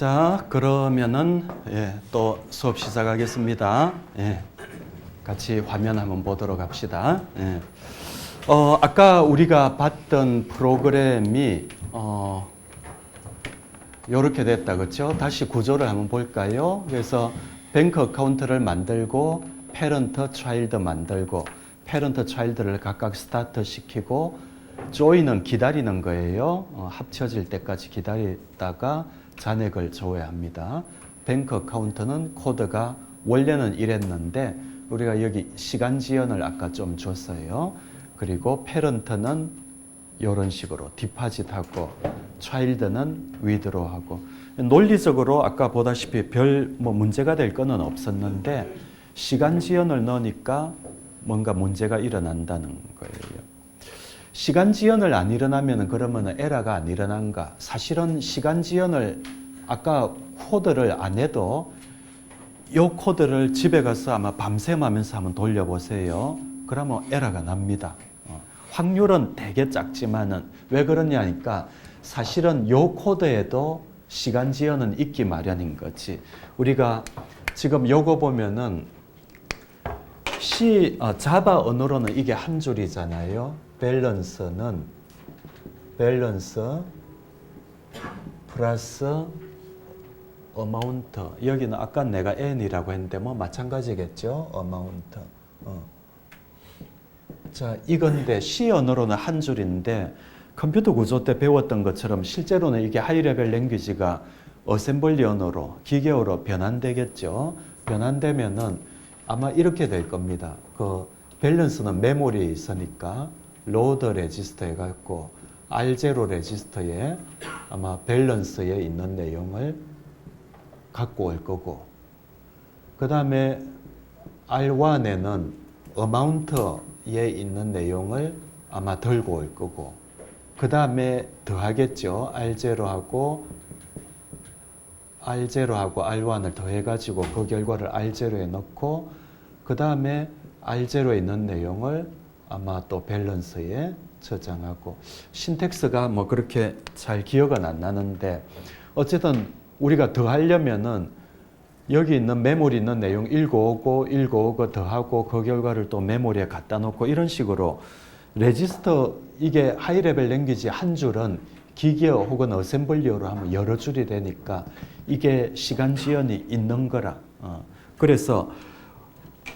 자, 그러면은 또 수업 시작하겠습니다. 같이 화면 한번 보도록 합시다. 아까 우리가 봤던 프로그램이 이렇게 됐다, 그렇죠? 다시 구조를 한번 볼까요? 그래서 뱅크 어카운트를 만들고 페런트, 차일드 만들고 페런트, 차일드를 각각 스타트 시키고 조인은 기다리는 거예요. 합쳐질 때까지 기다리다가 잔액을 줘야 합니다. 뱅크 어카운트는 코드가 원래는 이랬는데 우리가 여기 시간 지연을 아까 좀 줬어요. 그리고 페런트는 이런 식으로 디파짓하고 차일드는 위드로하고 논리적으로 아까 보다시피 별 문제가 될 거는 없었는데 시간 지연을 넣으니까 뭔가 문제가 일어난다는 거예요. 시간 지연을 안 일어나면 그러면 에러가 안 일어난가? 사실은 시간 지연을 아까 코드를 안 해도 이 코드를 집에 가서 아마 밤샘하면서 한번 돌려보세요. 그러면 에러가 납니다. 확률은 되게 작지만은 왜 그러냐니까 사실은 이 코드에도 시간 지연은 있기 마련인 거지. 우리가 지금 요거 보면은 자바 언어로는 이게 한 줄이잖아요. 밸런스 플러스 어마운트. 여기는 아까 내가 n이라고 했는데 뭐 마찬가지겠죠. 어마운트. 자, 이건데 C 언어로는 한 줄인데 컴퓨터 구조 때 배웠던 것처럼 실제로는 이게 하이레벨 랭귀지가 어셈블리 언어로 기계어로 변환되겠죠. 변환되면은 아마 이렇게 될 겁니다. 그 밸런스는 메모리에 있으니까 로드 레지스터 해갖고 R0 레지스터에 아마 밸런스에 있는 내용을 갖고 올 거고 그 다음에 R1에는 어마운트에 있는 내용을 아마 들고 올 거고 그 다음에 더하겠죠. R0하고 R1을 더해가지고 그 결과를 R0에 넣고 그 다음에 R0에 있는 내용을 아마 또 밸런스에 저장하고 신텍스가 뭐 그렇게 잘 기억은 안 나는데 어쨌든 우리가 더 하려면은 여기 있는 메모리 있는 내용 읽어오고 더하고 그 결과를 또 메모리에 갖다 놓고 이런 식으로 레지스터 이게 하이레벨 랭귀지 한 줄은 기계어 혹은 어셈블리어로 하면 여러 줄이 되니까 이게 시간 지연이 있는 거라. 그래서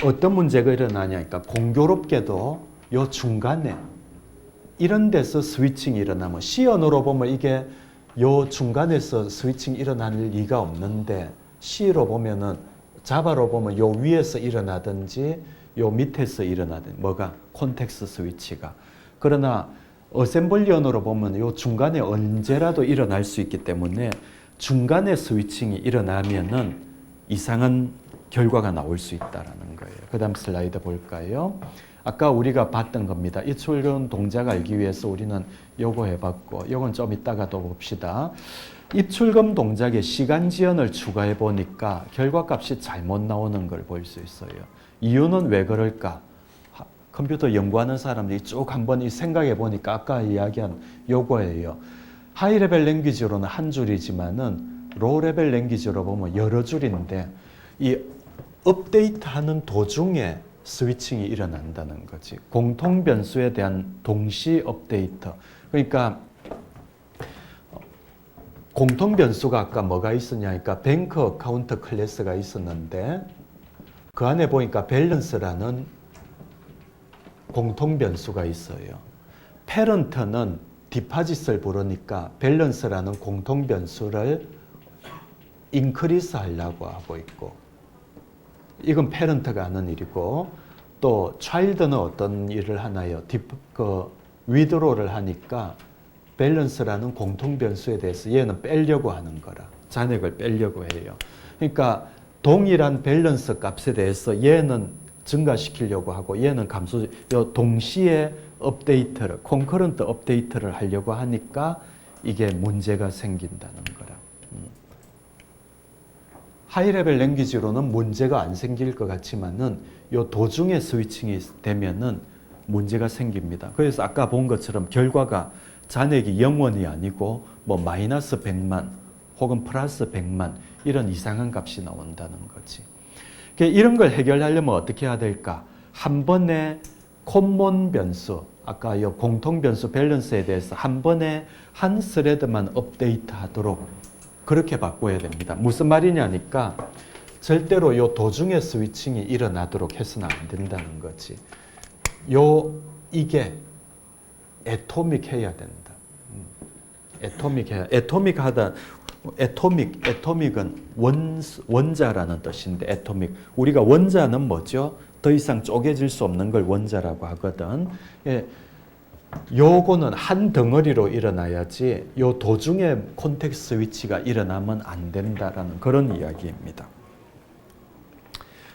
어떤 문제가 일어나냐니까 공교롭게도 요 중간에 이런 데서 스위칭이 일어나면 C 언어로 보면 이게 요 중간에서 스위칭이 일어날 리가 없는데 C로 보면은 자바로 보면 요 위에서 일어나든지 요 밑에서 일어나든지 뭐가 콘텍스트 스위치가 그러나 어셈블리 언어로 보면 요 중간에 언제라도 일어날 수 있기 때문에 중간에 스위칭이 일어나면은 이상한 결과가 나올 수 있다라는 거예요. 그 다음 슬라이드 볼까요? 아까 우리가 봤던 겁니다. 이 출근 동작 알기 위해서 우리는 요거 해봤고 요건 좀 이따가 또 봅시다. 입출금 동작에 시간 지연을 추가해 보니까 결과값이 잘못 나오는 걸 볼 수 있어요. 이유는 왜 그럴까? 컴퓨터 연구하는 사람들이 쭉 한번 생각해 보니까 아까 이야기한 요거예요. 하이레벨 랭귀지로는 한 줄이지만은 로우레벨 랭귀지로 보면 여러 줄인데 이 업데이트하는 도중에 스위칭이 일어난다는 거지. 공통 변수에 대한 동시 업데이트. 그러니까 공통 변수가 아까 뭐가 있었냐니까 뱅크 어카운트 클래스가 있었는데 그 안에 보니까 밸런스라는 공통 변수가 있어요. 페런트는 디파짓을 부르니까 밸런스라는 공통 변수를 인크리스 하려고 하고 있고 이건 페런트가 하는 일이고 또 차일드는 어떤 일을 하나요? 위드로를 하니까 밸런스라는 공통 변수에 대해서 얘는 빼려고 하는 거라. 잔액을 빼려고 해요. 그러니까 동일한 밸런스 값에 대해서 얘는 증가시키려고 하고 얘는 동시에 업데이트를 콘커런트 업데이트를 하려고 하니까 이게 문제가 생긴다는 거라. 하이레벨 랭귀지로는 문제가 안 생길 것 같지만은 요 도중에 스위칭이 되면은 문제가 생깁니다. 그래서 아까 본 것처럼 결과가 잔액이 0원이 아니고 뭐 마이너스 100만 혹은 플러스 100만 이런 이상한 값이 나온다는 거지. 이런 걸 해결하려면 어떻게 해야 될까? 한 번에 콤몬 변수, 아까 이 공통 변수 밸런스에 대해서 한 번에 한 스레드만 업데이트하도록 그렇게 바꿔야 됩니다. 무슨 말이냐니까 절대로 이 도중에 스위칭이 일어나도록 해서는 안 된다는 거지. 이게 애토믹 해야 된다. 애토믹은 원자라는 뜻인데 애토믹. 우리가 원자는 뭐죠? 더 이상 쪼개질 수 없는 걸 원자라고 하거든. 요거는 한 덩어리로 일어나야지 요 도중에 콘텍스트 스위치가 일어나면 안 된다라는 그런 이야기입니다.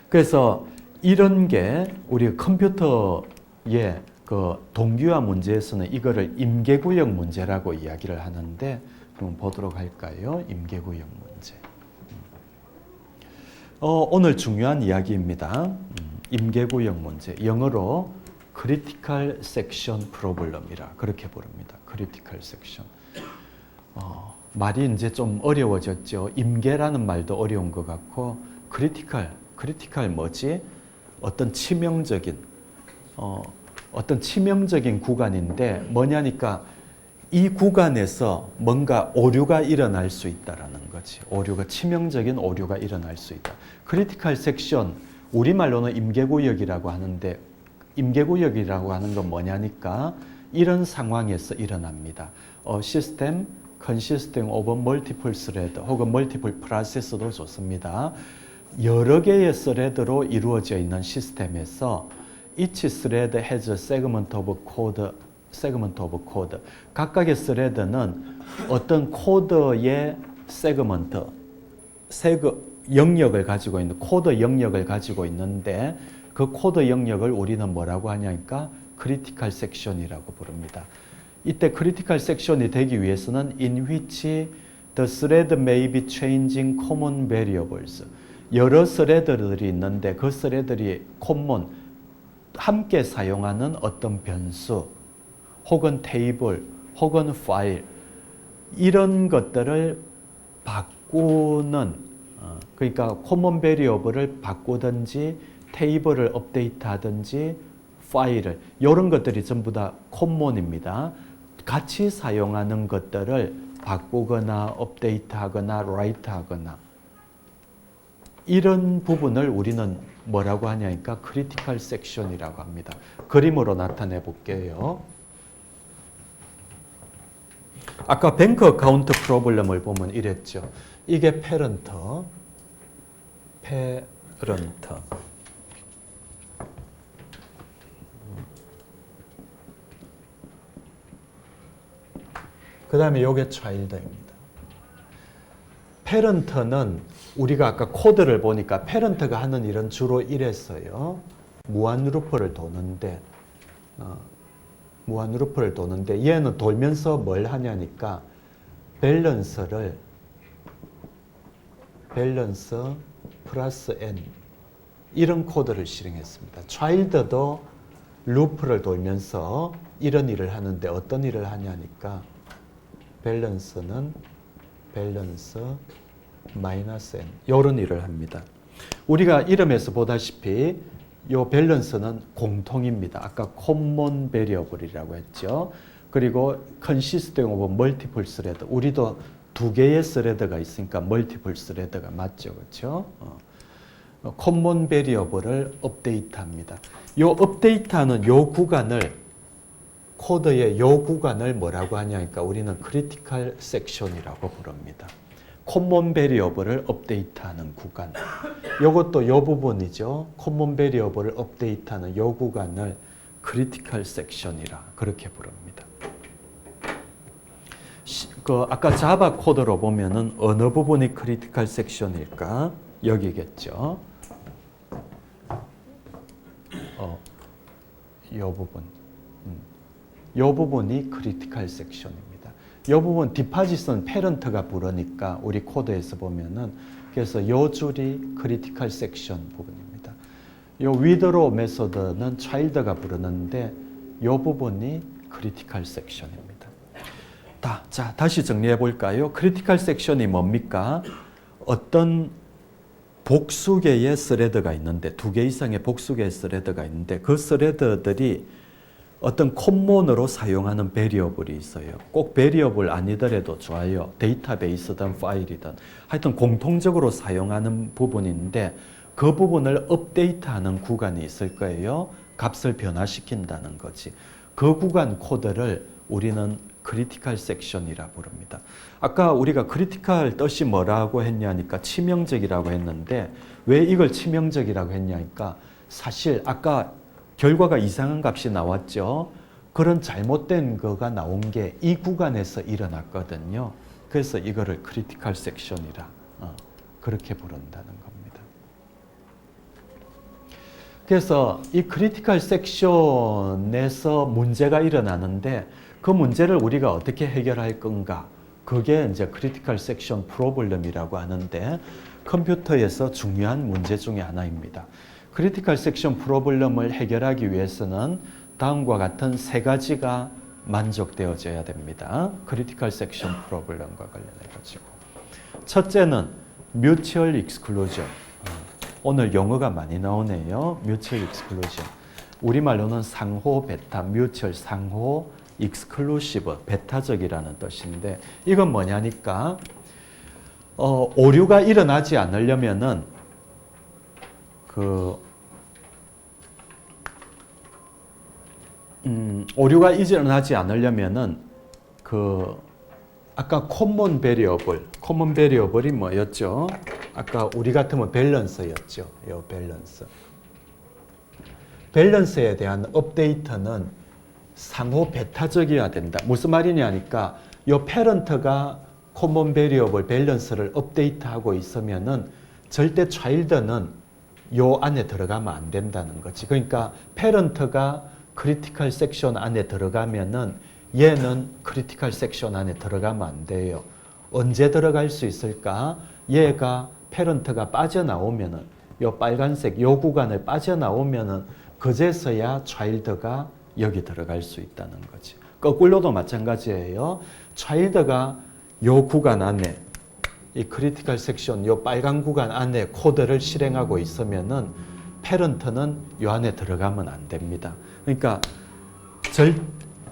그래서 이런 게 우리 컴퓨터의 그 동기화 문제에서는 이거를 임계구역 문제라고 이야기를 하는데 그럼 보도록 할까요? 임계구역 문제. 오늘 중요한 이야기입니다. 임계구역 문제. 영어로 critical section problem이라 그렇게 부릅니다. critical section. 말이 이제 좀 어려워졌죠. 임계라는 말도 어려운 것 같고 critical 뭐지? 어떤 치명적인 구간인데 뭐냐니까 이 구간에서 뭔가 오류가 일어날 수 있다라는 거지. 치명적인 오류가 일어날 수 있다. 크리티컬 섹션, 우리말로는 임계구역이라고 하는데 임계구역이라고 하는 건 뭐냐니까 이런 상황에서 일어납니다. 시스템 consisting of multiple thread 혹은 multiple process도 좋습니다. 여러 개의 스레드로 이루어져 있는 시스템에서 each thread has a segment of code. 각각의 스레드는 어떤 코드의 세그먼트, 영역을 가지고 있는 코드 영역을 가지고 있는데 그 코드 영역을 우리는 뭐라고 하냐니까 크리티컬 섹션이라고 부릅니다. 이때 크리티컬 섹션이 되기 위해서는 in which the thread may be changing common variables. 여러 스레드들이 있는데 그 스레드들이 common 함께 사용하는 어떤 변수 혹은 테이블 혹은 파일 이런 것들을 바꾸는 그러니까 common variable을 바꾸든지 테이블을 업데이트하든지 파일을 이런 것들이 전부 다 common입니다. 같이 사용하는 것들을 바꾸거나 업데이트하거나 라이트하거나 이런 부분을 우리는 뭐라고 하냐니까 크리티컬 섹션이라고 합니다. 그림으로 나타내 볼게요. 아까 뱅크 어카운트 프로블럼을 보면 이랬죠. 이게 페런트. 그 다음에 이게 차일드입니다. 페런트는 우리가 아까 코드를 보니까 페런트가 하는 일은 주로 이랬어요. 무한 루프를 도는데 얘는 돌면서 뭘 하냐니까 밸런스 플러스 n 이런 코드를 실행했습니다. 차일드도 루프를 돌면서 이런 일을 하는데 어떤 일을 하냐니까 밸런스 마이너스 n 이런 일을 합니다. 우리가 이름에서 보다시피 이 밸런스는 공통입니다. 아까 common variable이라고 했죠. 그리고 consisting of multiple thread. 우리도 두 개의 스레드가 있으니까 multiple thread가 맞죠. 그렇죠? common variable을 업데이트합니다. 이 업데이트하는 요 구간을 코드의 요 구간을 뭐라고 하냐니까 우리는 critical section이라고 부릅니다. common variable을 업데이트하는 구간. 이것도 요 부분이죠. common variable을 업데이트하는 요 구간을 critical section이라 그렇게 부릅니다. 아까 자바 코드로 보면은 어느 부분이 critical section일까? 여기겠죠. 요 부분. 요 부분이 크리티컬 섹션입니다. 요 부분 디파짓은 페런트가 부르니까 우리 코드에서 보면은 그래서 요 줄이 크리티컬 섹션 부분입니다. 요 위드로 메소드는 차일드가 부르는데 요 부분이 크리티컬 섹션입니다. 자, 다시 정리해 볼까요? 크리티컬 섹션이 뭡니까? 어떤 복수개의 스레드가 있는데, 2개 이상의 복수개의 스레드가 있는데, 그 스레드들이 어떤 콤몬으로 사용하는 베리어블이 있어요. 꼭 베리어블 아니더라도 좋아요. 데이터베이스든 파일이든. 하여튼 공통적으로 사용하는 부분인데, 그 부분을 업데이트하는 구간이 있을 거예요. 값을 변화시킨다는 거지. 그 구간 코드를 우리는 크리티컬 섹션이라 부릅니다. 아까 우리가 크리티컬 뜻이 뭐라고 했냐니까 치명적이라고 했는데, 왜 이걸 치명적이라고 했냐니까 사실 아까 결과가 이상한 값이 나왔죠. 그런 잘못된 거가 나온 게 이 구간에서 일어났거든요. 그래서 이거를 크리티컬 섹션이라 그렇게 부른다는 겁니다. 그래서 이 크리티컬 섹션에서 문제가 일어나는데, 그 문제를 우리가 어떻게 해결할 건가? 그게 이제 크리티컬 섹션 프로블럼이라고 하는데, 컴퓨터에서 중요한 문제 중에 하나입니다. 크리티컬 섹션 프로블럼을 해결하기 위해서는 다음과 같은 3가지가 만족되어져야 됩니다. 크리티컬 섹션 프로블럼과 관련해 가지고. 첫째는 뮤추얼 익스클루전. 오늘 용어가 많이 나오네요. 뮤추얼 익스클루전. 우리말로는 상호 베타, 뮤추얼 상호 익스클루시브, 배타적이라는 뜻인데, 이건 뭐냐니까 오류가 일어나지 않으려면은 오류가 일어나지 않으려면은 아까 코먼 베리어블이 뭐였죠? 아까 우리 같으면 밸런스였죠. 요 밸런스에 대한 업데이트는 상호 배타적이어야 된다. 무슨 말이냐니까 요 패런트가 코먼 베리어블 밸런스를 업데이트하고 있으면은 절대 차일드는 요 안에 들어가면 안 된다는 거지. 그러니까 패런트가 크리티컬 섹션 안에 들어가면은 얘는 크리티컬 섹션 안에 들어가면 안 돼요. 언제 들어갈 수 있을까? 얘가 패런트가 빠져나오면은 요 빨간색 요 구간을 빠져나오면은 그제서야 차일드가 여기 들어갈 수 있다는 거지. 거꾸로도 마찬가지예요. 차일드가 요 구간 안에 이 크리티컬 섹션 요 빨간 구간 안에 코드를 실행하고 있으면은 패런트는 요 안에 들어가면 안 됩니다. 그러니까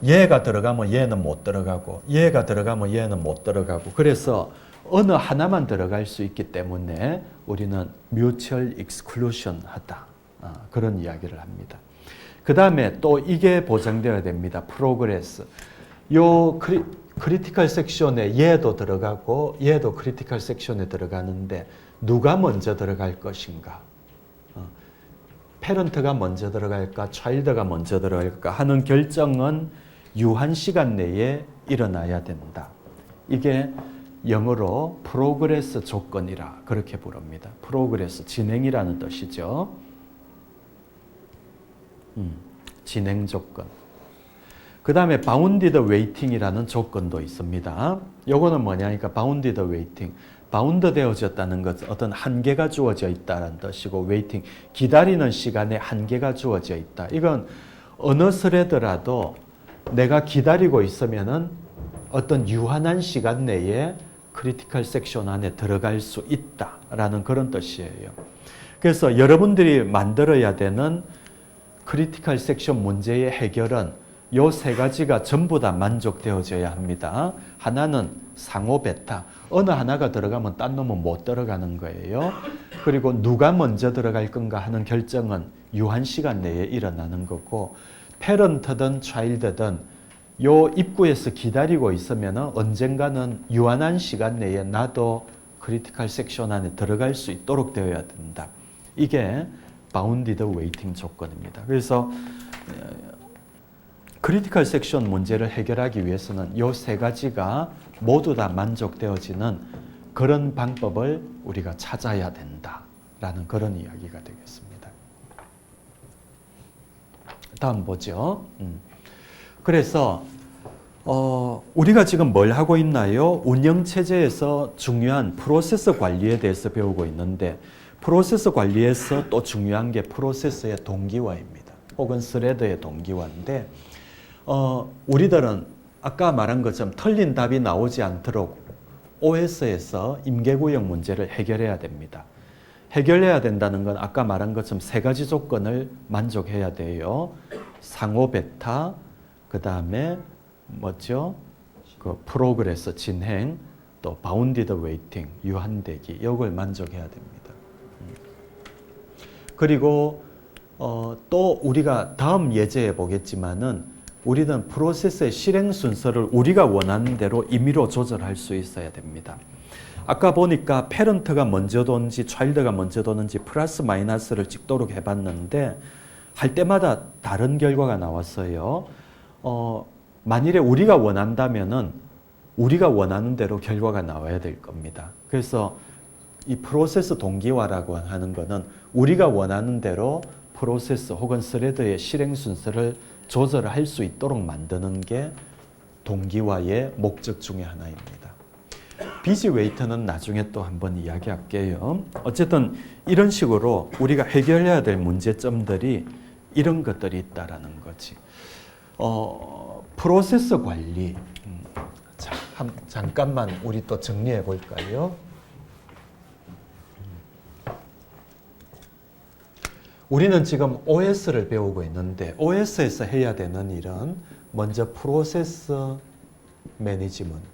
얘가 들어가면 얘는 못 들어가고 얘가 들어가면 얘는 못 들어가고, 그래서 어느 하나만 들어갈 수 있기 때문에 우리는 뮤추얼 익스클루션 하다, 그런 이야기를 합니다. 그 다음에 또 이게 보장되어야 됩니다. 프로그레스. 요 크리티컬 섹션에 얘도 들어가고 얘도 크리티컬 섹션에 들어가는데 누가 먼저 들어갈 것인가? 패런트가 먼저 들어갈까? 차일드가 먼저 들어갈까? 하는 결정은 유한 시간 내에 일어나야 된다. 이게 영어로 프로그레스 조건이라 그렇게 부릅니다. 프로그레스, 진행이라는 뜻이죠. 진행 조건. 그 다음에 바운디드 웨이팅이라는 조건도 있습니다. 요거는 뭐냐니까 바운디드 웨이팅. 바운드 되어졌다는 것은 어떤 한계가 주어져 있다는 뜻이고, 웨이팅, 기다리는 시간에 한계가 주어져 있다. 이건 어느 스레드라도 내가 기다리고 있으면은 어떤 유한한 시간 내에 크리티컬 섹션 안에 들어갈 수 있다라는 그런 뜻이에요. 그래서 여러분들이 만들어야 되는 크리티컬 섹션 문제의 해결은 요 3가지가 전부 다 만족되어져야 합니다. 하나는 상호 베타. 어느 하나가 들어가면 딴 놈은 못 들어가는 거예요. 그리고 누가 먼저 들어갈 건가 하는 결정은 유한 시간 내에 일어나는 거고, 패런트든 차일드든 요 입구에서 기다리고 있으면 언젠가는 유한한 시간 내에 나도 크리티컬 섹션 안에 들어갈 수 있도록 되어야 된다. 이게 바운디드 웨이팅 조건입니다. 그래서 크리티컬 섹션 문제를 해결하기 위해서는 이 3가지가 모두 다 만족되어지는 그런 방법을 우리가 찾아야 된다라는 그런 이야기가 되겠습니다. 다음 보죠. 그래서 우리가 지금 뭘 하고 있나요? 운영체제에서 중요한 프로세스 관리에 대해서 배우고 있는데, 프로세스 관리에서 또 중요한 게 프로세스의 동기화입니다. 혹은 스레드의 동기화인데, 우리들은 아까 말한 것처럼 틀린 답이 나오지 않도록 OS에서 임계구역 문제를 해결해야 됩니다. 해결해야 된다는 건 아까 말한 것처럼 세 가지 조건을 만족해야 돼요. 상호 베타, 그 다음에 뭐죠? 그 프로그레스 진행, 또 바운디드 웨이팅 유한대기, 이걸 만족해야 됩니다. 그리고 또 우리가 다음 예제에 보겠지만은 우리는 프로세스의 실행 순서를 우리가 원하는 대로 임의로 조절할 수 있어야 됩니다. 아까 보니까 페런트가 먼저 도는지 차일드가 먼저 도는지 플러스 마이너스를 찍도록 해봤는데 할 때마다 다른 결과가 나왔어요. 만일에 우리가 원한다면은 우리가 원하는 대로 결과가 나와야 될 겁니다. 그래서 이 프로세스 동기화라고 하는 것은 우리가 원하는 대로 프로세스 혹은 스레드의 실행 순서를 조절할 수 있도록 만드는 게 동기화의 목적 중에 하나입니다. 비지 웨이트는 나중에 또 한번 이야기할게요. 어쨌든 이런 식으로 우리가 해결해야 될 문제점들이 이런 것들이 있다라는 거지. 프로세스 관리. 자, 잠깐만 우리 또 정리해 볼까요? 우리는 지금 OS를 배우고 있는데 OS에서 해야 되는 일은 먼저 프로세스 매니지먼트,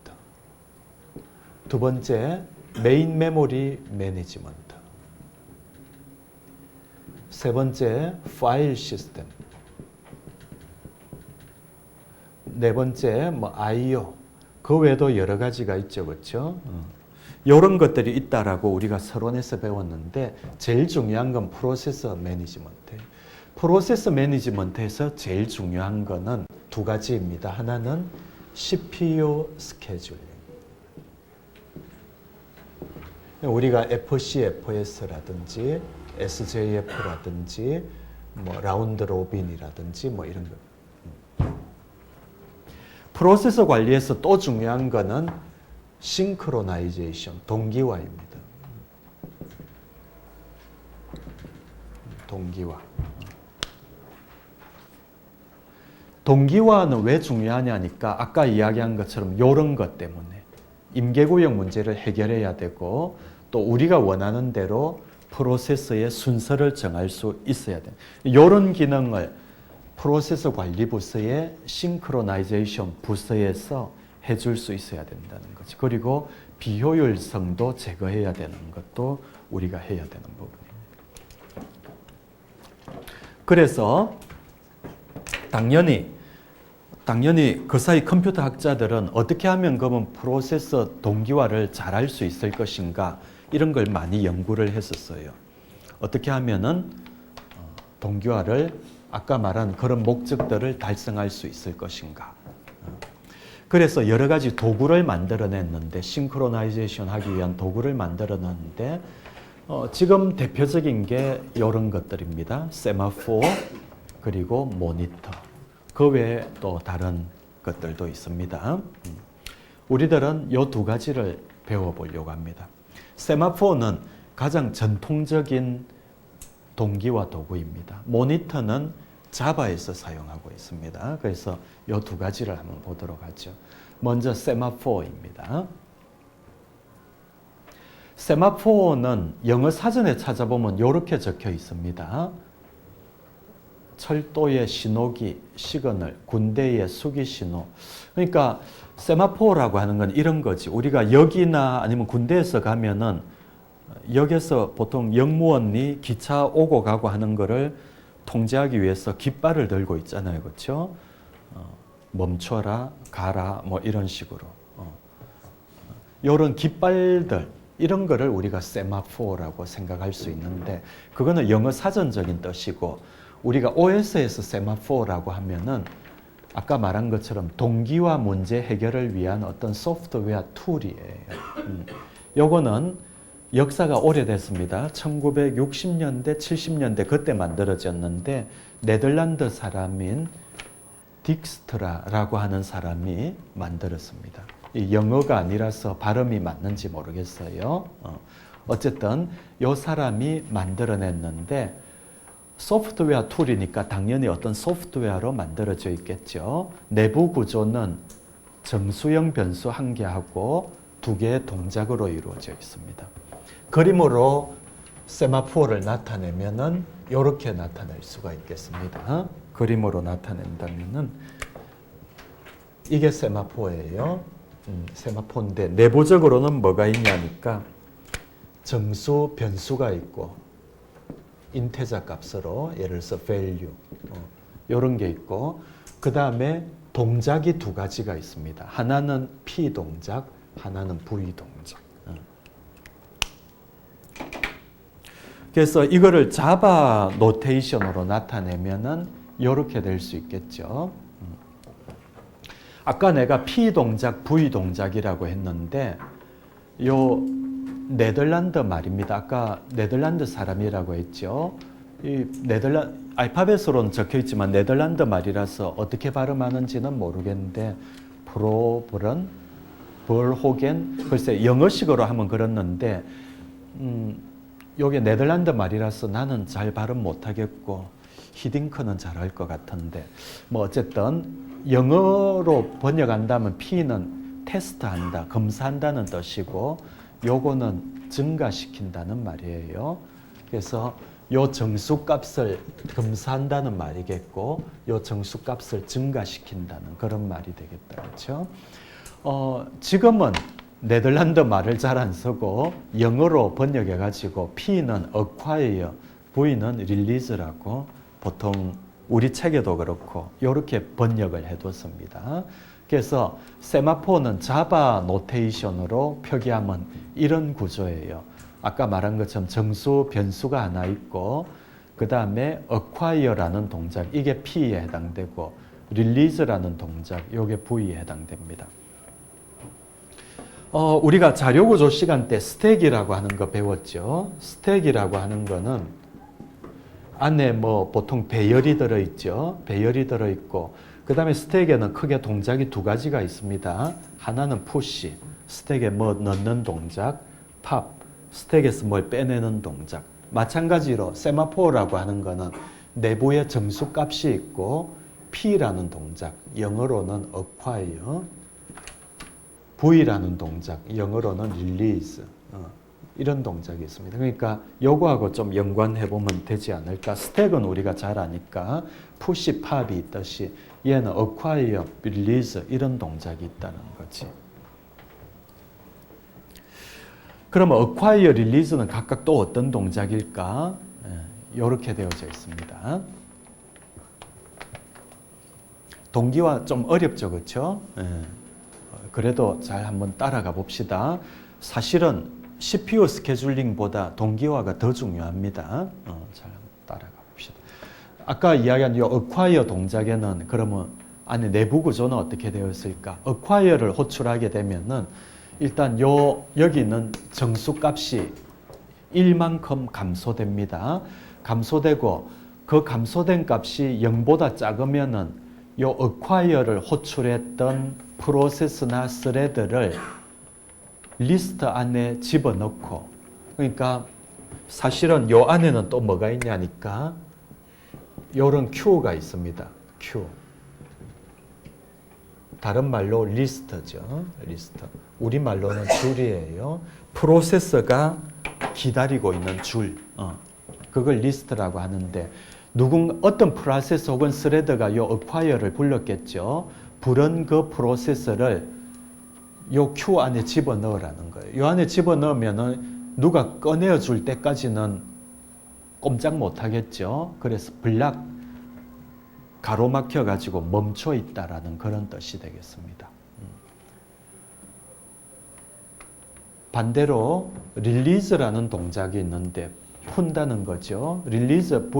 두 번째 메인 메모리 매니지먼트, 세 번째 파일 시스템, 네 번째 뭐 I/O, 그 외에도 여러 가지가 있죠, 그렇죠? 이런 것들이 있다라고 우리가 서론에서 배웠는데 제일 중요한 건 프로세스 매니지먼트. 프로세스 매니지먼트에서 제일 중요한 거는 두 가지입니다. 하나는 CPU 스케줄링. 우리가 FC, FS라든지 SJF라든지 뭐 라운드 로빈이라든지 뭐 이런 거. 프로세서 관리에서 또 중요한 거는 싱크로나이제이션, 동기화입니다. 동기화. 동기화는 왜 중요하냐니까 아까 이야기한 것처럼 이런 것 때문에 임계구역 문제를 해결해야 되고 또 우리가 원하는 대로 프로세스의 순서를 정할 수 있어야 돼. 이런 기능을 프로세스 관리 부서의 싱크로나이제이션 부서에서 해줄 수 있어야 된다는 거지. 그리고 비효율성도 제거해야 되는 것도 우리가 해야 되는 부분입니다. 그래서 당연히 그 사이 컴퓨터 학자들은 어떻게 하면 그러면 프로세서 동기화를 잘할 수 있을 것인가 이런 걸 많이 연구를 했었어요. 어떻게 하면은 동기화를 아까 말한 그런 목적들을 달성할 수 있을 것인가. 그래서 여러 가지 도구를 만들어냈는데 싱크로나이제이션 하기 위한 도구를 만들어냈는데 지금 대표적인 게 이런 것들입니다. 세마포 그리고 모니터. 그 외에 또 다른 것들도 있습니다. 우리들은 이 두 가지를 배워보려고 합니다. 세마포는 가장 전통적인 동기화 도구입니다. 모니터는 자바에서 사용하고 있습니다. 그래서 이 두 가지를 한번 보도록 하죠. 먼저 세마포입니다. 세마포는 영어 사전에 찾아보면 이렇게 적혀 있습니다. 철도의 신호기, 시그널, 군대의 수기 신호. 그러니까 세마포라고 하는 건 이런 거지. 우리가 역이나 아니면 군대에서 가면은 역에서 보통 역무원이 기차 오고 가고 하는 거를 통제하기 위해서 깃발을 들고 있잖아요. 그렇죠? 멈춰라, 가라, 뭐 이런 식으로. 이런 깃발들, 이런 거를 우리가 세마포라고 생각할 수 있는데 그거는 영어 사전적인 뜻이고 우리가 OS에서 세마포라고 하면은 아까 말한 것처럼 동기화 문제 해결을 위한 어떤 소프트웨어 툴이에요. 요거는 역사가 오래됐습니다. 1960년대, 70년대 그때 만들어졌는데 네덜란드 사람인 딕스트라라고 하는 사람이 만들었습니다. 이 영어가 아니라서 발음이 맞는지 모르겠어요. 어쨌든 이 사람이 만들어냈는데 소프트웨어 툴이니까 당연히 어떤 소프트웨어로 만들어져 있겠죠. 내부 구조는 정수형 변수 1개하고 2개의 동작으로 이루어져 있습니다. 그림으로 세마포어를 나타내면은 이렇게 나타낼 수가 있겠습니다. 그림으로 나타낸다면은 이게 세마포예요. 세마포인데 내부적으로는 뭐가 있냐니까 정수 변수가 있고 인테자 값으로 예를 들어서 value 이런 게 있고 그 다음에 동작이 2가지가 있습니다. 하나는 P 동작, 하나는 V 동작. 그래서 이거를 자바 노테이션으로 나타내면은 이렇게 될 수 있겠죠. 아까 내가 P 동작, V 동작이라고 했는데 요 네덜란드 말입니다. 아까 네덜란드 사람이라고 했죠. 이 알파벳으로는 적혀 있지만 네덜란드 말이라서 어떻게 발음하는지는 모르겠는데 프로브런, 벌호겐 글쎄 영어식으로 하면 그렇는데 요게 네덜란드 말이라서 나는 잘 발음 못하겠고 히딩크는 잘할 것 같은데 뭐 어쨌든 영어로 번역한다면 P는 테스트한다, 검사한다는 뜻이고 요거는 증가시킨다는 말이에요. 그래서 요 정수값을 검사한다는 말이겠고 요 정수값을 증가시킨다는 그런 말이 되겠다. 그렇죠? 지금은 네덜란드 말을 잘 안 쓰고 영어로 번역해 가지고 P는 acquire, V는 release라고 보통 우리 책에도 그렇고 이렇게 번역을 해뒀습니다. 그래서 세마포는 자바 노테이션으로 표기하면 이런 구조예요. 아까 말한 것처럼 정수 변수가 하나 있고 그 다음에 acquire라는 동작, 이게 P에 해당되고 release라는 동작, 이게 V에 해당됩니다. 우리가 자료구조 시간 때 스택이라고 하는 거 배웠죠. 스택이라고 하는 거는 안에 뭐 보통 배열이 들어있죠. 배열이 들어있고 그 다음에 스택에는 크게 동작이 2가지가 있습니다. 하나는 푸시, 스택에 뭐 넣는 동작, 팝, 스택에서 뭘 빼내는 동작. 마찬가지로 세마포라고 하는 거는 내부에 정수값이 있고 P라는 동작, 영어로는 acquire, V라는 동작, 영어로는 release, 이런 동작이 있습니다. 그러니까 요거하고 좀 연관해 보면 되지 않을까. 스택은 우리가 잘 아니까 푸시, 팝이 있듯이 얘는 acquire, release 이런 동작이 있다는 거지. 그러면 acquire, release는 각각 또 어떤 동작일까? 이렇게 되어져 있습니다. 동기화 좀 어렵죠, 그렇죠? 그래도 잘 한번 따라가 봅시다. 사실은 CPU 스케줄링보다 동기화가 더 중요합니다. 잘 따라가 봅시다. 아까 이야기한 이 acquire 동작에는 그러면 안에 내부 구조는 어떻게 되어 있을까? acquire를 호출하게 되면은 일단 여기 있는 정수값이 1만큼 감소됩니다. 감소되고 그 감소된 값이 0보다 작으면은 요 acquire를 호출했던 프로세스나 스레드를 리스트 안에 집어넣고, 그러니까 사실은 요 안에는 또 뭐가 있냐니까 요런 Q가 있습니다. Q. 다른 말로 리스트죠. 리스트. 우리말로는 줄이에요. 프로세서가 기다리고 있는 줄. 그걸 리스트라고 하는데 어떤 프로세서 혹은 스레드가 요 acquire를 불렀겠죠. 부른 그 프로세서를 요 Q 안에 집어넣으라는 거예요. 요 안에 집어넣으면은 누가 꺼내어 줄 때까지는 꼼짝 못 하겠죠. 그래서 블락 가로막혀 가지고 멈춰 있다라는 그런 뜻이 되겠습니다. 반대로 릴리즈라는 동작이 있는데 푼다는 거죠. 릴리즈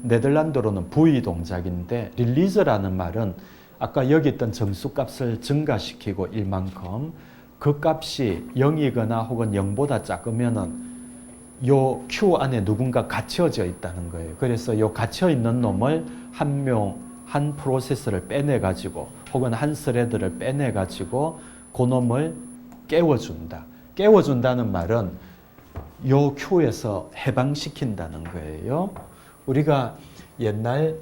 네덜란드로는 V 동작인데 릴리즈라는 말은 아까 여기 있던 정수값을 증가시키고 1만큼 그 값이 0이거나 혹은 0보다 작으면은 요 Q 안에 누군가 갇혀져 있다는 거예요. 그래서 요 갇혀 있는 놈을 한 프로세스를 빼내 가지고 혹은 한 스레드를 빼내 가지고 그 놈을 깨워준다. 깨워준다는 말은 요 Q에서 해방시킨다는 거예요. 우리가 옛날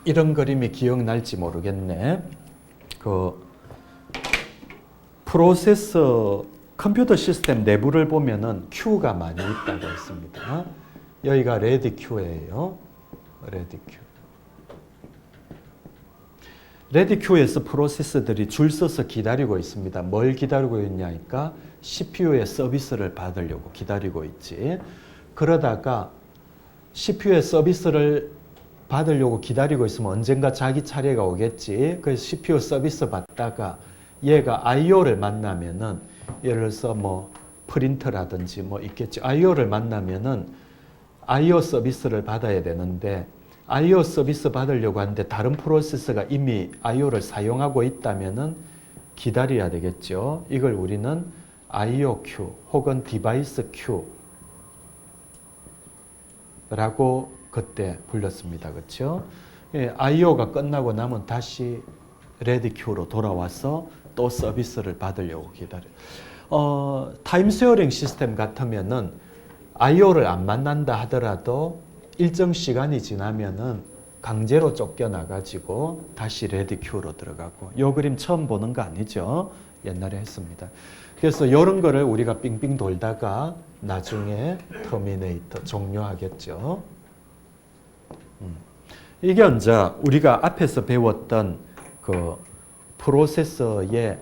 이런 그림이 기억날지 모르겠네. 그 프로세서 컴퓨터 시스템 내부를 보면은 Q가 많이 있다고 했습니다. 여기가 레디 Q예요. 레디 Q. 레디 Q에서 프로세서들이 줄 서서 기다리고 있습니다. 뭘 기다리고 있냐니까 CPU의 서비스를 받으려고 기다리고 있지. 그러다가 CPU의 서비스를 받으려고 기다리고 있으면 언젠가 자기 차례가 오겠지. 그래서 CPU 서비스 받다가 얘가 IO를 만나면은 예를 들어서 뭐 프린터라든지 뭐 있겠지. IO를 만나면은 IO 서비스를 받아야 되는데 IO 서비스 받으려고 하는데 다른 프로세서가 이미 IO를 사용하고 있다면은 기다려야 되겠죠. 이걸 우리는 IO 큐 혹은 디바이스 큐라고 그때 불렀습니다. 그렇죠? 예, IO가 끝나고 나면 다시 레디 큐로 돌아와서 또 서비스를 받으려고 기다려요. 타임 쉐어링 시스템 같으면은 IO를 안 만난다 하더라도 일정 시간이 지나면은 강제로 쫓겨나가지고 다시 레디 큐로 들어가고. 요 그림 처음 보는 거 아니죠? 옛날에 했습니다. 그래서 이런 거를 우리가 빙빙 돌다가 나중에 터미네이터 종료하겠죠. 이게 이제 우리가 앞에서 배웠던 그 프로세서의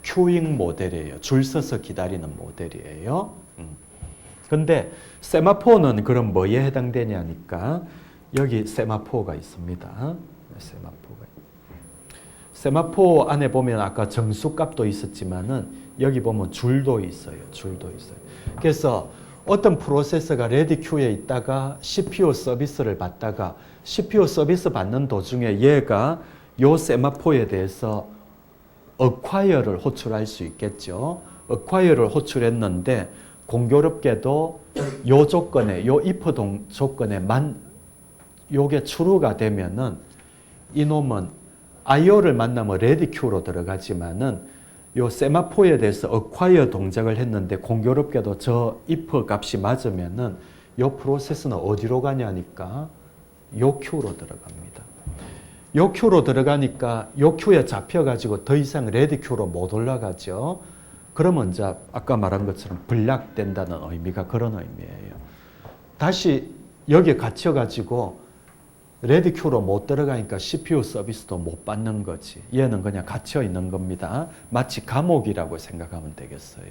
큐잉 모델이에요. 줄 서서 기다리는 모델이에요. 근데 세마포는 그럼 뭐에 해당되냐니까 여기 세마포가 있습니다. 세마포 안에 보면 아까 정수값도 있었지만은 여기 보면 줄도 있어요. 그래서 어떤 프로세서가 레디 큐에 있다가 CPU 서비스를 받다가 CPU 서비스 받는 도중에 얘가 요 세마포에 대해서 acquire를 호출할 수 있겠죠. acquire를 호출했는데 공교롭게도 요 조건에, 요 if 조건에만 요게 true가 되면은 이놈은 IO를 만나면 ready queu로 들어가지만은 요 세마포에 대해서 acquire 동작을 했는데 공교롭게도 저 if 값이 맞으면은 요 프로세스는 어디로 가냐니까 요 queu로 들어갑니다. 요 queu로 들어가니까 요 queu에 잡혀가지고 더 이상 ready queu로 못 올라가죠. 그러면 이제 아까 말한 것처럼 블락된다는 의미가 그런 의미예요. 다시 여기에 갇혀가지고 레디 큐로 못 들어가니까 CPU 서비스도 못 받는 거지. 얘는 그냥 갇혀 있는 겁니다. 마치 감옥이라고 생각하면 되겠어요.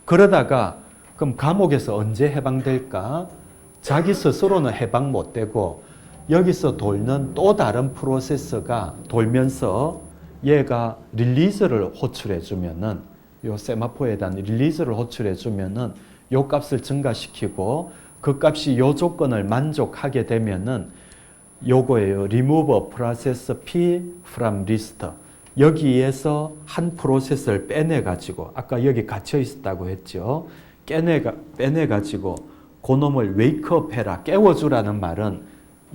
그러다가 그럼 감옥에서 언제 해방될까? 자기 스스로는 해방 못 되고 여기서 돌는 또 다른 프로세서가 돌면서 얘가 릴리즈를 호출해 주면은 요 세마포에 대한 릴리즈를 호출해 주면은 요 값을 증가시키고 그 값이 요 조건을 만족하게 되면은 요거예요. remove process P from list. 여기에서 한 프로세서를 빼내 가지고 아까 여기 갇혀 있었다고 했죠. 빼내 가지고 그놈을 wake up 해라. 깨워 주라는 말은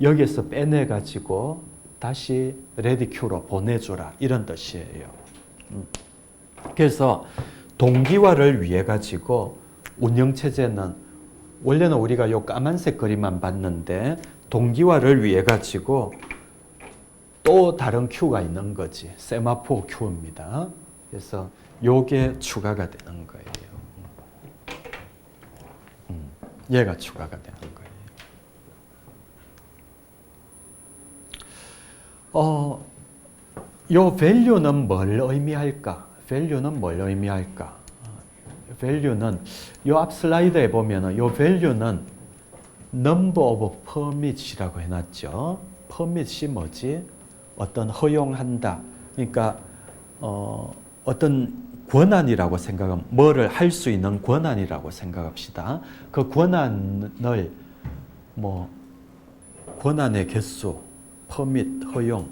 여기에서 빼내 가지고 다시 ready queu로 보내 주라. 이런 뜻이에요. 그래서 동기화를 위해 가지고 운영체제는 원래는 우리가 요 까만색 그림만 봤는데 동기화를 위해 가지고 또 다른 큐가 있는 거지. 세마포 큐입니다. 그래서 요게 추가가 되는 거예요. 얘가 추가가 되는 거예요. 요 value는 뭘 의미할까? value는 요 앞 슬라이드에 보면은 요 value는 number of permits이라고 해놨죠. permit이 뭐지? 어떤 허용한다. 그러니까 어떤 권한이라고 생각하면 뭐를 할 수 있는 권한이라고 생각합시다. 그 권한을 뭐 권한의 개수, permit, 허용.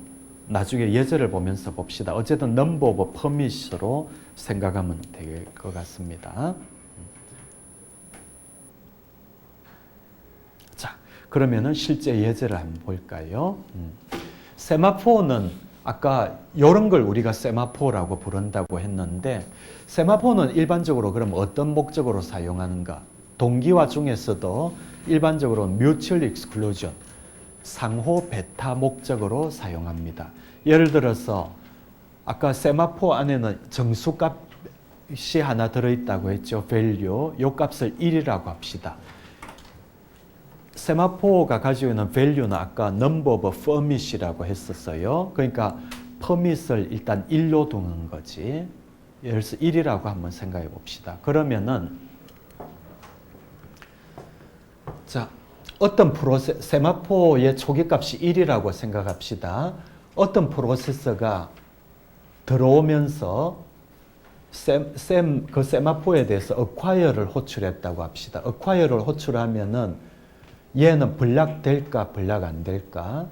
나중에 예제를 보면서 봅시다. 어쨌든 number of permit으로 생각하면 될 것 같습니다. 자, 그러면은 실제 예제를 한번 볼까요? 세마포는 아까 이런 걸 우리가 세마포라고 부른다고 했는데 세마포는 일반적으로 그럼 어떤 목적으로 사용하는가? 동기화 중에서도 일반적으로 mutual exclusion 상호 배타 목적으로 사용합니다. 예를 들어서 아까 세마포 안에는 정수값이 하나 들어있다고 했죠. value. 요 값을 1이라고 합시다. 세마포가 가지고 있는 value는 아까 number of permit이라고 했었어요. 그러니까 permit을 일단 1로 두는 거지. 예를 들어서 1이라고 한번 생각해 봅시다. 그러면은 자, 어떤 세마포의 초기값이 1이라고 생각합시다. 어떤 프로세서가 들어오면서 그 세마포에 대해서 acquire를 호출했다고 합시다. acquire를 호출하면은 얘는 블락될까 블락 안 될까?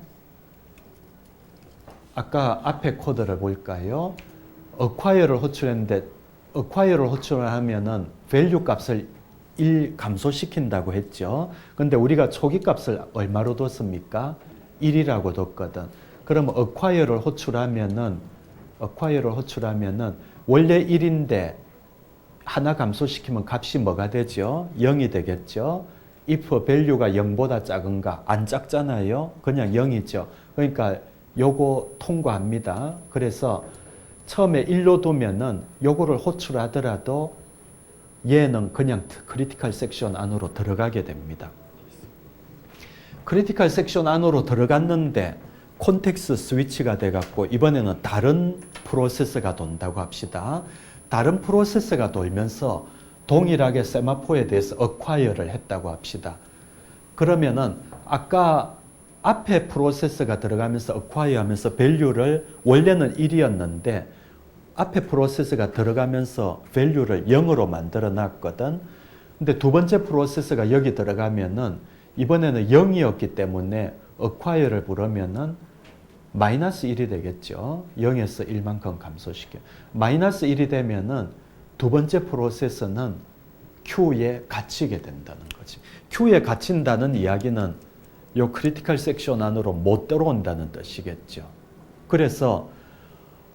아까 앞에 코드를 볼까요? acquire를 호출했는데 acquire를 호출하면은 value 값을 1 감소시킨다고 했죠. 근데 우리가 초기 값을 얼마로 뒀습니까? 1이라고 뒀거든. 그러면 acquire를 호출하면은 원래 1인데 하나 감소시키면 값이 뭐가 되죠? 0이 되겠죠. if value가 0보다 작은가? 안 작잖아요. 그냥 0이죠. 그러니까 요거 통과합니다. 그래서 처음에 1로 두면은 요거를 호출하더라도 얘는 그냥 크리티컬 섹션 안으로 들어가게 됩니다. 크리티컬 섹션 안으로 들어갔는데 콘텍스트 스위치가 돼갖고 이번에는 다른 프로세서가 돈다고 합시다. 다른 프로세서가 돌면서 동일하게 세마포에 대해서 acquire를 했다고 합시다. 그러면은 아까 앞에 프로세서가 들어가면서 acquire 하면서 value를 원래는 1이었는데 앞에 프로세서가 들어가면서 value를 0으로 만들어 놨거든. 근데 두 번째 프로세서가 여기 들어가면은 이번에는 0이었기 때문에 acquire를 부르면은 마이너스 1이 되겠죠. 0에서 1만큼 감소시켜. 마이너스 1이 되면은 두 번째 프로세서는 Q에 갇히게 된다는 거지. Q에 갇힌다는 이야기는 요 크리티컬 섹션 안으로 못 들어온다는 뜻이겠죠. 그래서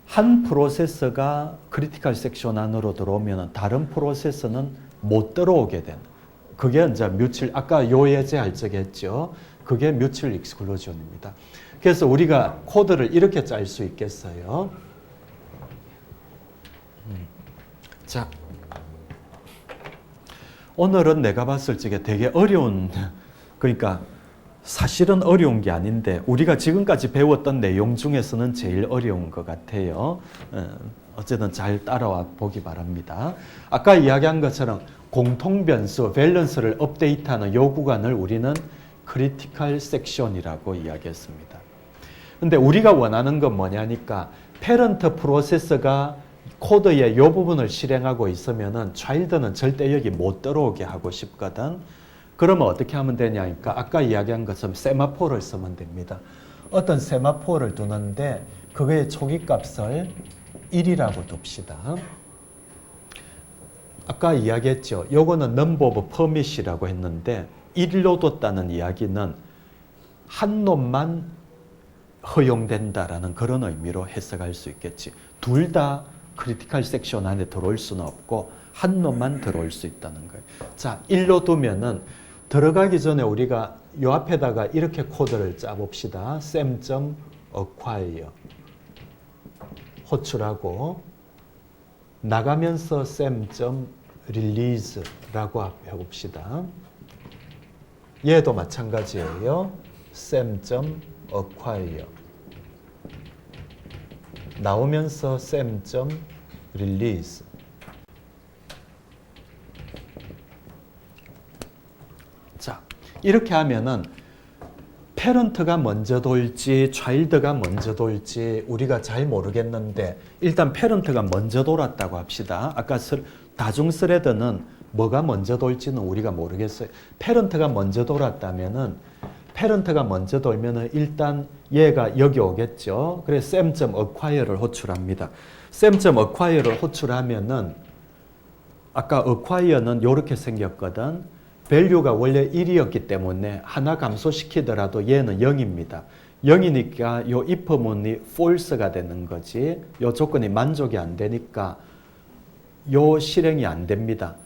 한 프로세서가 크리티컬 섹션 안으로 들어오면 다른 프로세서는 못 들어오게 되는. 그게 이제 뮤추얼, 아까 요 예제할 적에 했죠. 그게 뮤추얼 익스클루전입니다. 그래서 우리가 코드를 이렇게 짤 수 있겠어요. 자, 오늘은 내가 봤을 적에 되게 어려운, 그러니까 사실은 어려운 게 아닌데 우리가 지금까지 배웠던 내용 중에서는 제일 어려운 것 같아요. 어쨌든 잘 따라와 보기 바랍니다. 아까 이야기한 것처럼 공통변수, 밸런스를 업데이트하는 요 구간을 우리는 크리티컬 섹션이라고 이야기했습니다. 근데 우리가 원하는 건 뭐냐니까 패런트 프로세서가 코드의 이 부분을 실행하고 있으면은 차일드는 절대 여기 못 들어오게 하고 싶거든. 그러면 어떻게 하면 되냐니까 아까 이야기한 것처럼 세마포를 쓰면 됩니다. 어떤 세마포를 두는데 그거의 초기 값을 1이라고 둡시다. 아까 이야기했죠. 요거는 number of permit이라고 했는데 1로 뒀다는 이야기는 한 놈만 허용된다라는 그런 의미로 해석할 수 있겠지. 둘 다 크리티컬 섹션 안에 들어올 수는 없고 한 놈만 들어올 수 있다는 거예요. 자, 1로 두면은 들어가기 전에 우리가 요 앞에다가 이렇게 코드를 짜봅시다. sem.acquire 호출하고 나가면서 sem.release라고 해봅시다. 얘도 마찬가지예요. sem.acquire 나오면서 sem.release. 자, 이렇게 하면은 패런트가 먼저 돌지 차일드가 먼저 돌지 우리가 잘 모르겠는데 일단 패런트가 먼저 돌았다고 합시다. 아까 다중 스레드는 뭐가 먼저 돌지는 우리가 모르겠어요. 패런트가 먼저 돌았다면은 패런트가 먼저 돌면은 일단 얘가 여기 오겠죠. 그래서 sem.acquire를 호출합니다. sem.acquire를 호출하면은 아까 acquire는 이렇게 생겼거든. value가 원래 1이었기 때문에 하나 감소시키더라도 얘는 0입니다. 0이니까 요 if문이 false가 되는 거지. 요 조건이 만족이 안 되니까 요 실행이 안 됩니다.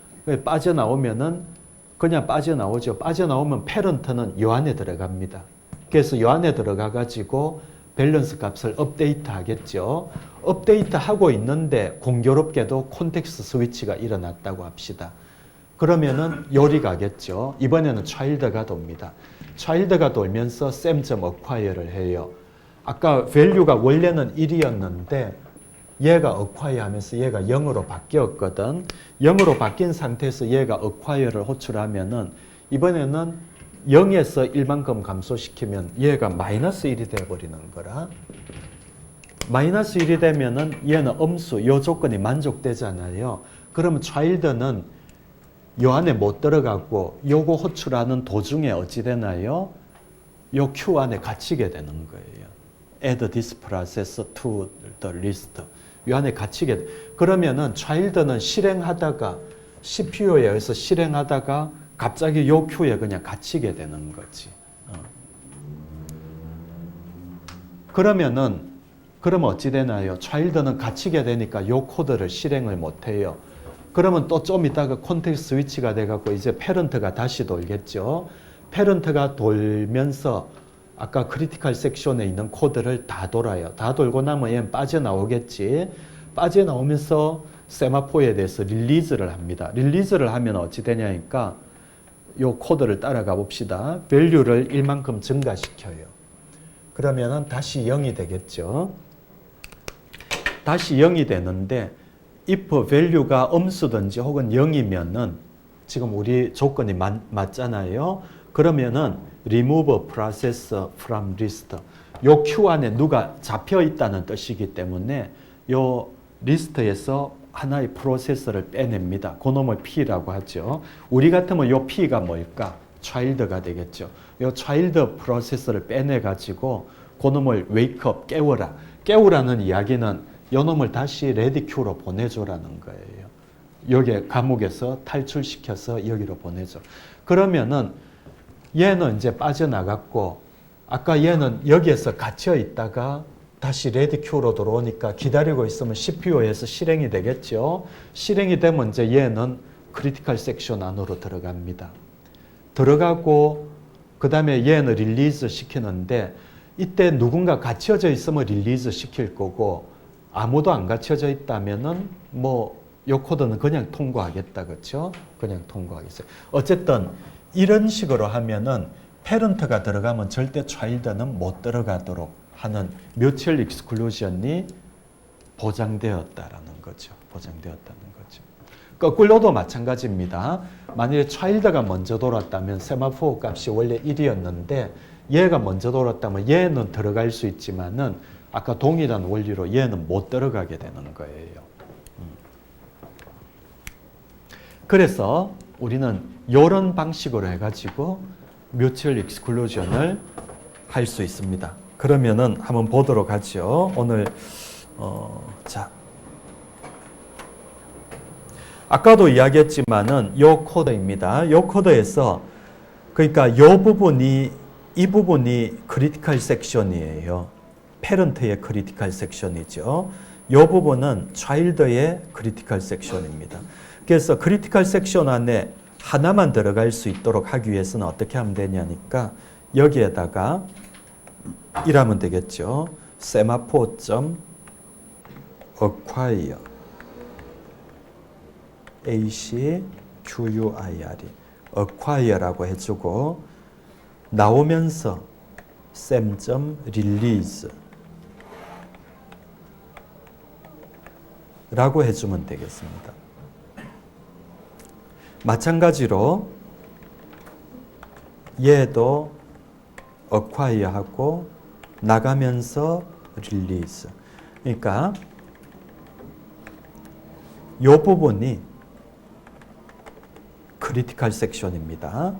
빠져나오면은 그냥 빠져나오죠. 빠져나오면 패런트는 요 안에 들어갑니다. 그래서 요 안에 들어가 가지고 밸런스 값을 업데이트 하겠죠. 업데이트 하고 있는데 공교롭게도 콘텍스트 스위치가 일어났다고 합시다. 그러면은 요리 가겠죠. 이번에는 child가 돕니다. child가 돌면서 sem.acquire를 해요. 아까 value가 원래는 1이었는데 얘가 acquire 하면서 얘가 0으로 바뀌었거든. 0으로 바뀐 상태에서 얘가 acquire를 호출하면은 이번에는 0에서 1만큼 감소시키면 얘가 마이너스 1이 되어버리는 거라. 마이너스 1이 되면은 얘는 음수, 요 조건이 만족되잖아요. 그러면 child는 요 안에 못 들어가고 요거 호출하는 도중에 어찌 되나요? 요 Q 안에 갇히게 되는 거예요. Add this process to the list. 요 안에 갇히게 돼. 그러면은 child는 실행하다가 CPU에 의해서 실행하다가 갑자기 요 Q에 그냥 갇히게 되는 거지. 그러면 어찌 되나요? child는 갇히게 되니까 요 코드를 실행을 못 해요. 그러면 또 좀 있다가 콘텍스트 스위치가 돼갖고 이제 패런트가 다시 돌겠죠. 패런트가 돌면서 아까 크리티컬 섹션에 있는 코드를 다 돌아요. 다 돌고 나면 얘는 빠져나오겠지. 빠져나오면서 세마포에 대해서 릴리즈를 합니다. 릴리즈를 하면 어찌 되냐니까 요 코드를 따라가 봅시다. value를 1만큼 증가시켜요. 그러면은 다시 0이 되겠죠. 다시 0이 되는데 if value가 음수든지 혹은 0이면은 지금 우리 조건이 맞잖아요. 그러면은 remove process from list. 요 Q 안에 누가 잡혀 있다는 뜻이기 때문에 요 리스트에서 하나의 프로세서를 빼냅니다. 그놈을 P라고 하죠. 우리 같으면 요 P가 뭘까? child가 되겠죠. 요 child 프로세서를 빼내가지고 그놈을 wake up, 깨워라. 깨우라는 이야기는 요 놈을 다시 ready queue로 보내줘라는 거예요. 여기 감옥에서 탈출시켜서 여기로 보내줘. 그러면은 얘는 이제 빠져나갔고 아까 얘는 여기에서 갇혀 있다가 다시 레디 큐로 들어오니까 기다리고 있으면 CPU에서 실행이 되겠죠. 실행이 되면 이제 얘는 크리티컬 섹션 안으로 들어갑니다. 들어가고 그 다음에 얘는 릴리즈 시키는데 이때 누군가 갇혀져 있으면 릴리즈 시킬 거고 아무도 안 갇혀져 있다면은 뭐 요 코드는 그냥 통과하겠다. 그렇죠? 그냥 통과하겠어요. 어쨌든 이런 식으로 하면은 패런트가 들어가면 절대 차일드는 못 들어가도록 하는 뮤추얼 익스클루전이 보장되었다라는 거죠. 보장되었다는 거죠. 거꾸로도 마찬가지입니다. 만약에 차일드가 먼저 돌았다면 세마포 값이 원래 1이었는데 얘가 먼저 돌았다면 얘는 들어갈 수 있지만은 아까 동일한 원리로 얘는 못 들어가게 되는 거예요. 그래서 우리는 이런 방식으로 해가지고 뮤추얼 익스클루전을 할 수 있습니다. 그러면은 한번 보도록 하죠. 오늘 자 아까도 이야기했지만은 요 코드입니다. 요 코드에서 그러니까 요 부분이 이 부분이 크리티컬 섹션이에요. 패런트의 크리티컬 섹션이죠. 요 부분은 차일드의 크리티컬 섹션입니다. 그래서 크리티컬 섹션 안에 하나만 들어갈 수 있도록 하기 위해서는 어떻게 하면 되냐니까 여기에다가 이라면 되겠죠. semaphore.acquire acquire acquire라고 해주고 나오면서 sem.release 라고 해주면 되겠습니다. 마찬가지로 얘도 acquire 하고 나가면서 release. 그러니까 이 부분이 크리티컬 섹션입니다.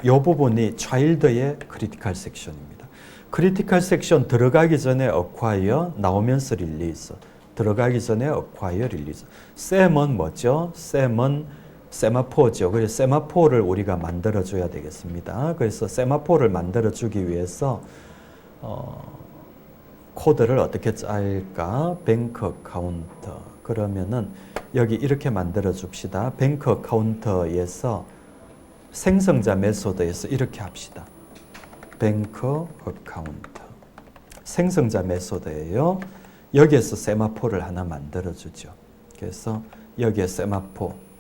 이 부분이 child의 크리티컬 섹션입니다. 크리티컬 섹션 들어가기 전에 acquire, 나오면서 release. 들어가기 전에 acquire, release. sem은 뭐죠? sem은 세마포죠. 그래서 세마포를 우리가 만들어줘야 되겠습니다. 그래서 세마포를 만들어주기 위해서 코드를 어떻게 짤까? 뱅크 카운터. 그러면은 여기 이렇게 만들어 줍시다. 뱅크 카운터에서 생성자 메소드에서 이렇게 합시다. 뱅크 카운터. 생성자 메소드예요. 여기에서 세마포를 하나 만들어주죠. 그래서 여기에 세마포라고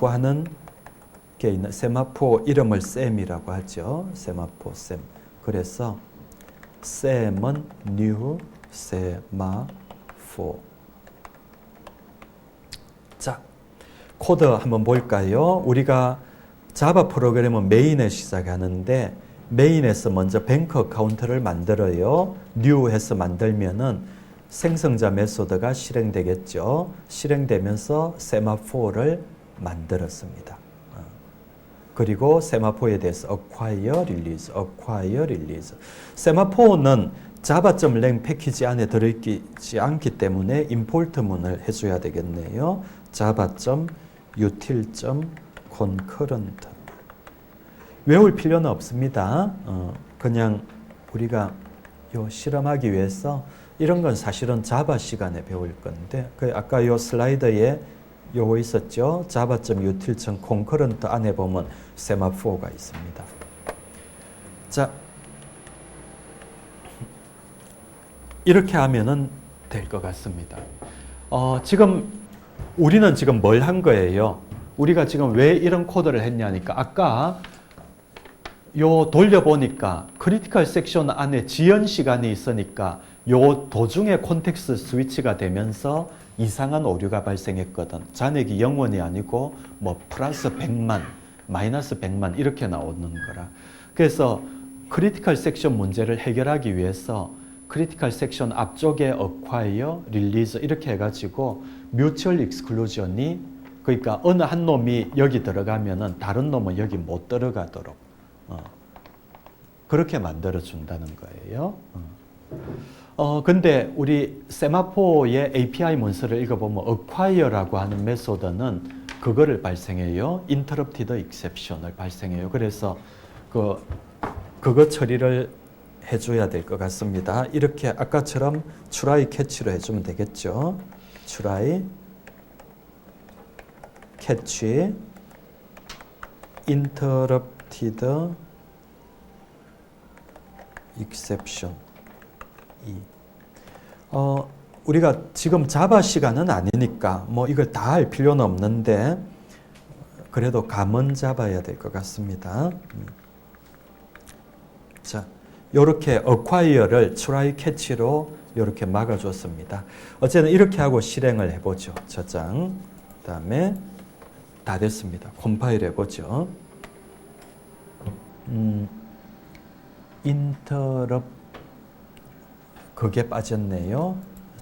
하는 게 있는 세마포 이름을 쌤이라고 하죠. 세마포 쌤. 그래서 쌤은 new 세마포. 자, 코드 한번 볼까요? 우리가 자바 프로그램은 메인에 시작하는데 메인에서 먼저 뱅크 어카운트를 만들어요. new 해서 만들면은 생성자 메소드가 실행되겠죠. 실행되면서 세마포를 만들었습니다. 그리고 세마포에 대해서 acquire, release. 세마포는 java.lang 패키지 안에 들어있지 않기 때문에 임포트문을 해줘야 되겠네요. java.util.concurrent. 외울 필요는 없습니다. 그냥 우리가 요 실험하기 위해서 이런 건 사실은 자바 시간에 배울 건데 아까 요 슬라이드에 요거 있었죠. java.util.concurrent 안에 보면 세마포가 있습니다. 자, 이렇게 하면은 될 것 같습니다. 우리는 지금 뭘 한 거예요? 우리가 지금 왜 이런 코드를 했냐니까 아까 요 돌려보니까 크리티컬 섹션 안에 지연 시간이 있으니까 요 도중에 콘텍스트 스위치가 되면서 이상한 오류가 발생했거든. 잔액이 0원이 아니고 뭐 플러스 100만, 마이너스 100만 이렇게 나오는 거라. 그래서 크리티컬 섹션 문제를 해결하기 위해서 크리티컬 섹션 앞쪽에 acquire, release 이렇게 해가지고 mutual exclusion이 그러니까 어느 한 놈이 여기 들어가면은 다른 놈은 여기 못 들어가도록 그렇게 만들어 준다는 거예요. 근데 우리 세마포의 API 문서를 읽어보면 acquire라고 하는 메소드는 그거를 발생해요. interrupted exception을 발생해요. 그래서 그거 처리를 해줘야 될 것 같습니다. 이렇게 아까처럼 try catch로 해주면 되겠죠. try catch interrupted exception. 우리가 지금 자바 시간은 아니니까 뭐 이걸 다 할 필요는 없는데 그래도 감은 잡아야 될 것 같습니다. 자, 요렇게 acquire를 try catch로 요렇게 막아줬습니다. 어쨌든 이렇게 하고 실행을 해보죠. 저장. 그 다음에 다 됐습니다. 컴파일 해보죠. interrupt 그게 빠졌네요.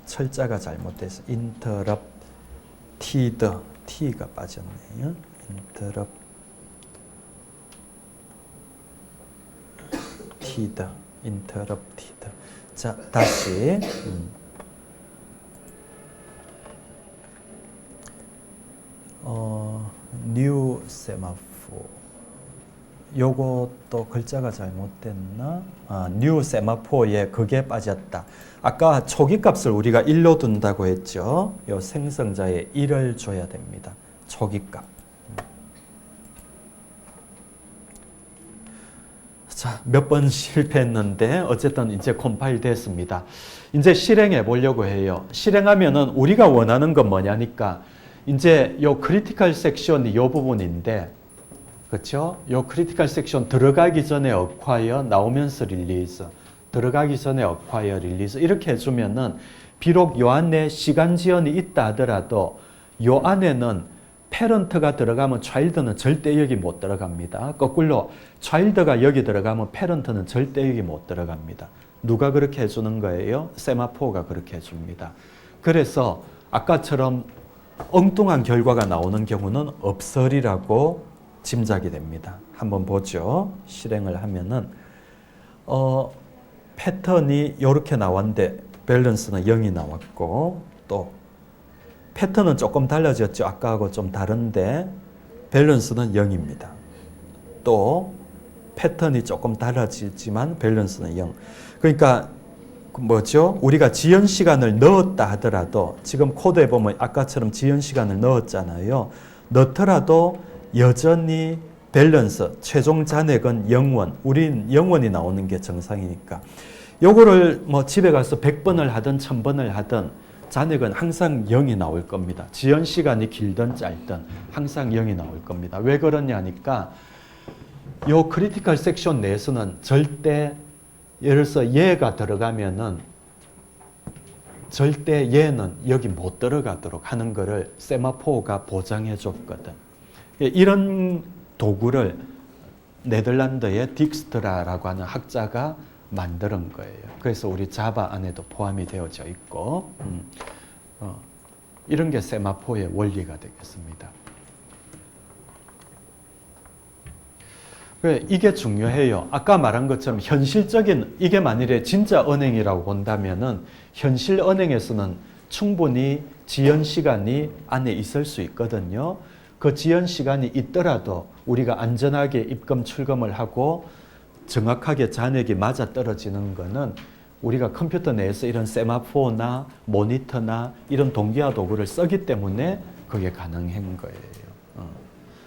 철자가 잘못돼서 interrupted t가 빠졌네요. interrupted. 자, 다시 new semaphore. 요것도 글자가 잘못됐나? new semaphore 그게 빠졌다. 아까 초기 값을 우리가 1로 둔다고 했죠. 요 생성자에 1을 줘야 됩니다. 초기 값. 자, 몇 번 실패했는데 어쨌든 이제 컴파일 됐습니다. 이제 실행해 보려고 해요. 실행하면은 우리가 원하는 건 뭐냐니까 이제 요 크리티컬 섹션이 요 부분인데 그렇죠? 요 크리티컬 섹션 들어가기 전에 acquire 나오면서 release 들어가기 전에 acquire release 이렇게 해주면은 비록 요 안에 시간 지연이 있다 하더라도 요 안에는 패런트가 들어가면 차일드는 절대 여기 못 들어갑니다. 거꾸로 차일드가 여기 들어가면 패런트는 절대 여기 못 들어갑니다. 누가 그렇게 해주는 거예요? 세마포가 그렇게 해줍니다. 그래서 아까처럼 엉뚱한 결과가 나오는 경우는 없으리라고 짐작이 됩니다. 한번 보죠. 실행을 하면은 패턴이 이렇게 나왔는데 밸런스는 0이 나왔고 또 패턴은 조금 달라졌죠. 아까하고 좀 다른데 밸런스는 0입니다. 또 패턴이 조금 달라지지만 밸런스는 0. 그러니까 뭐죠? 우리가 지연 시간을 넣었다 하더라도 지금 코드에 보면 아까처럼 지연 시간을 넣었잖아요. 넣더라도 여전히 밸런스, 최종 잔액은 0원. 우린 0원이 나오는 게 정상이니까. 요거를 뭐 집에 가서 100번을 하든 1000번을 하든 잔액은 항상 0이 나올 겁니다. 지연 시간이 길든 짧든 항상 0이 나올 겁니다. 왜 그러냐니까 요 크리티컬 섹션 내에서는 절대 예를 들어서 얘가 들어가면은 절대 얘는 여기 못 들어가도록 하는 거를 세마포가 보장해 줬거든. 이런 도구를 네덜란드의 딕스트라라고 하는 학자가 만드는 거예요. 그래서 우리 자바 안에도 포함이 되어져 있고 이런 게 세마포의 원리가 되겠습니다. 이게 중요해요. 아까 말한 것처럼 현실적인 이게 만일에 진짜 은행이라고 본다면은 현실 은행에서는 충분히 지연 시간이 안에 있을 수 있거든요. 그 지연 시간이 있더라도 우리가 안전하게 입금 출금을 하고 정확하게 잔액이 맞아 떨어지는 거는 우리가 컴퓨터 내에서 이런 세마포나 모니터나 이런 동기화 도구를 쓰기 때문에 그게 가능한 거예요.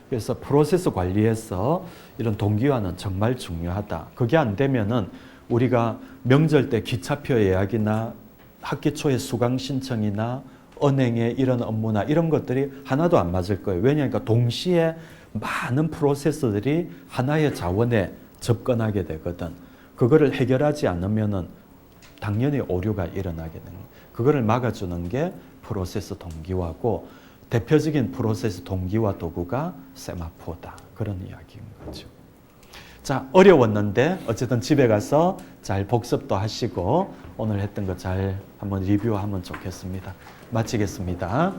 그래서 프로세스 관리에서 이런 동기화는 정말 중요하다. 그게 안 되면은 우리가 명절 때 기차표 예약이나 학기 초에 수강 신청이나 은행의 이런 업무나 이런 것들이 하나도 안 맞을 거예요. 왜냐하니까 동시에 많은 프로세스들이 하나의 자원에 접근하게 되거든. 그거를 해결하지 않으면은 당연히 오류가 일어나게 되는 거예요. 그거를 막아주는 게 프로세스 동기화고 대표적인 프로세스 동기화 도구가 세마포다. 그런 이야기인 거죠. 자, 어려웠는데 어쨌든 집에 가서 잘 복습도 하시고 오늘 했던 거 잘 한번 리뷰하면 좋겠습니다. 마치겠습니다.